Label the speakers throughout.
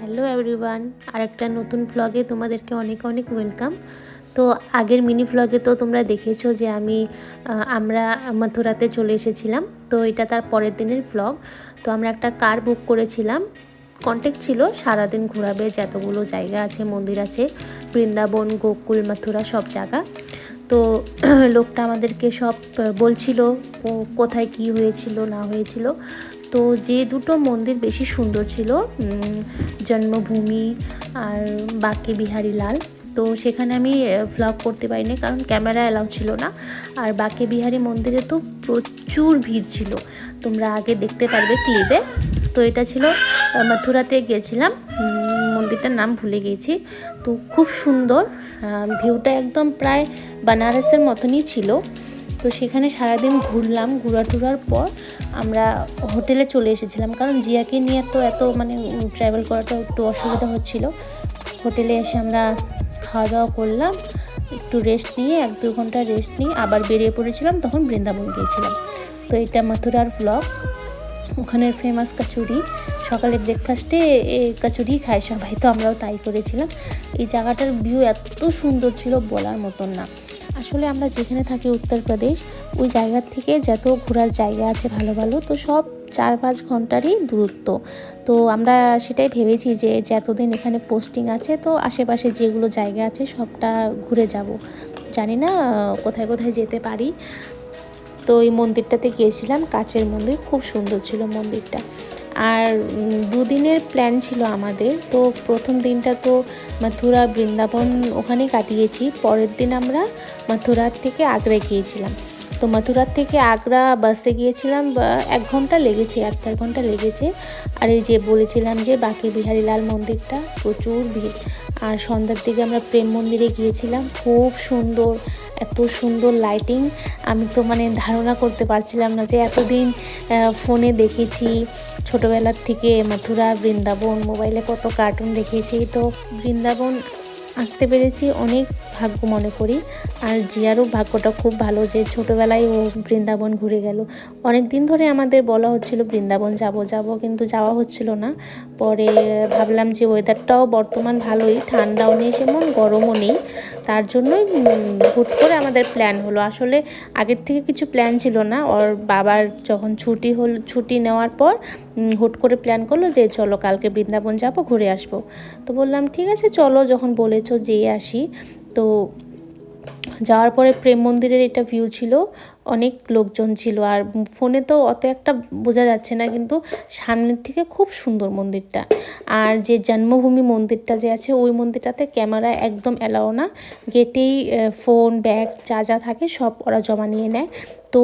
Speaker 1: Hello everyone, আরেকটা নতুন ভ্লগে তোমাদেরকে অনেক অনেক ওয়েলকাম। তো আগের মিনি ভ্লগে তো তোমরা দেখেছো যে আমরা মথুরাতে চলে এসেছিলাম। তো এটা তার পরের দিনের ভ্লগ। তো আমরা একটা কার বুক করেছিলাম, কন্ট্যাক্ট ছিল সারাদিন ঘোরাবে, যতগুলো জায়গা আছে, মন্দির আছে, বৃন্দাবন, গোকুল, মথুরা সব জায়গা। তো লোকটা আমাদেরকে সব বলছিল কোথায় কি হয়েছিল না হয়েছিল। তো যে দুটো মন্দির বেশি সুন্দর ছিল, জন্মভূমি আর বাঁকে বিহারী লাল, তো সেখানে আমি ভ্লগ করতে পারিনি কারণ ক্যামেরা অ্যালাউ ছিল না। আর বাঁকে বিহারী মন্দিরে তো প্রচুর ভিড় ছিল, তোমরা আগে দেখতে পারবে ক্লিপে। তো এটা ছিল মথুরাতে গিয়েছিলাম, মন্দিরটার নাম ভুলে গিয়েছি। তো খুব সুন্দর ভিউটা, একদম প্রায় বানারসের মতনই ছিল। তো সেখানে সারাদিন ঘুরলাম, ঘোরার পর আমরা হোটেলে চলে এসেছিলাম, কারণ জিয়াকে নিয়ে তো এত ট্রাভেল করাটা একটু অসুবিধা হচ্ছিল। হোটেলে এসে আমরা খাওয়া দাওয়া করলাম, একটু রেস্ট নিয়ে 1-2 ঘন্টা রেস্ট নিয়ে আবার বেরিয়ে পড়েছিলাম, তখন বৃন্দাবন গিয়েছিলাম। তো এটা মথুরার ব্লগ। ওখানের ফেমাস কচুরি, সকালে ব্রেকফাস্টে কচুরি খায় সবাই, তো আমরাও তাই করেছিলাম। এই জায়গাটার ভিউ এত সুন্দর ছিল বলার মতন না। আসলে আমরা যেখানে থাকি উত্তরপ্রদেশ, ওই জায়গার থেকে যত ঘোরার জায়গা আছে ভালো ভালো, তো সব 4-5 ঘন্টারই দূরত্ব। তো আমরা সেটাই ভেবেছি যে এতদিন এখানে পোস্টিং আছে, তো আশেপাশে যেগুলো জায়গা আছে সবটা ঘুরে যাব। জানি না কোথায় কোথায় যেতে পারি। তো এই মন্দিরটাতে গিয়েছিলাম, কাচের মন্দির, খুব সুন্দর ছিল মন্দিরটা। আর 2 দিনের প্ল্যান ছিল আমাদের। তো প্রথম দিনটা তো মথুরা বৃন্দাবন ওখানেই কাটিয়েছি। পরের দিন আমরা মথুরার থেকে আগ্রা গিয়েছিলাম। তো মথুরার থেকে আগ্রা বাসে গিয়েছিলাম, 1 ঘন্টা লেগেছে, 1-1.5 ঘন্টা লেগেছে। আর এই যে বলেছিলাম যে বাঁকে বিহারী লাল মন্দিরটা প্রচুর ভিড়। আর সন্ধ্যার দিকে আমরা প্রেম মন্দিরে গিয়েছিলাম, খুব সুন্দর, এত সুন্দর লাইটিং। আমি তো ধারণা করতে পারছিলাম না যে এতদিন ফোনে দেখেছি ছোটোবেলার থেকে মথুরা, বৃন্দাবন, মোবাইলে কত কার্টুন দেখেছি, তো বৃন্দাবন আসতে পেরেছি অনেক ভাগ্য মনে করি। আর জিয়ারও ভাগ্যটা খুব ভালো যে ছোটোবেলায় ও বৃন্দাবন ঘুরে গেল। অনেক দিন ধরে আমাদের বলা হচ্ছিল বৃন্দাবন যাব, কিন্তু যাওয়া হচ্ছিল না। পরে ভাবলাম যে ওয়েদারটাও বর্তমান ভালোই, ঠান্ডাও নেই সেমন, গরমও নেই, তার জন্যই হুট করে আমাদের প্ল্যান হলো। আসলে আগের থেকে কিছু প্ল্যান ছিল না, ওর বাবার যখন ছুটি নেওয়ার পর হুট করে প্ল্যান করলো যে চলো কালকে বৃন্দাবন যাব, ঘুরে আসবো। তো বললাম ঠিক আছে চলো, যখন বলেছো যেয়ে আসি। তো যাওয়ার পরে প্রেম মন্দিরের এটা ভিউ ছিল, অনেক লোকজন ছিল। আর ফোনে তো অত একটা বোঝা যাচ্ছে না, কিন্তু সামনের থেকে খুব সুন্দর মন্দিরটা। আর যে জন্মভূমি মন্দিরটা যে আছে, ওই মন্দিরটাতে ক্যামেরা একদম অ্যালাও না, গেটেই ফোন, ব্যাগ যা যা থাকে সব ওরা জমা নিয়ে নেয়। তো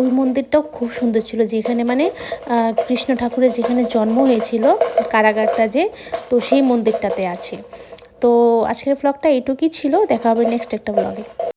Speaker 1: ওই মন্দিরটাও খুব সুন্দর ছিল, যেখানে কৃষ্ণ ঠাকুরের যেখানে জন্ম হয়েছিল, কারাগারটা যে, তো সেই মন্দিরটাতে আছে। তো আজকের ব্লগটা এইটুকুই ছিল, দেখা হবে নেক্সট একটা ব্লগে।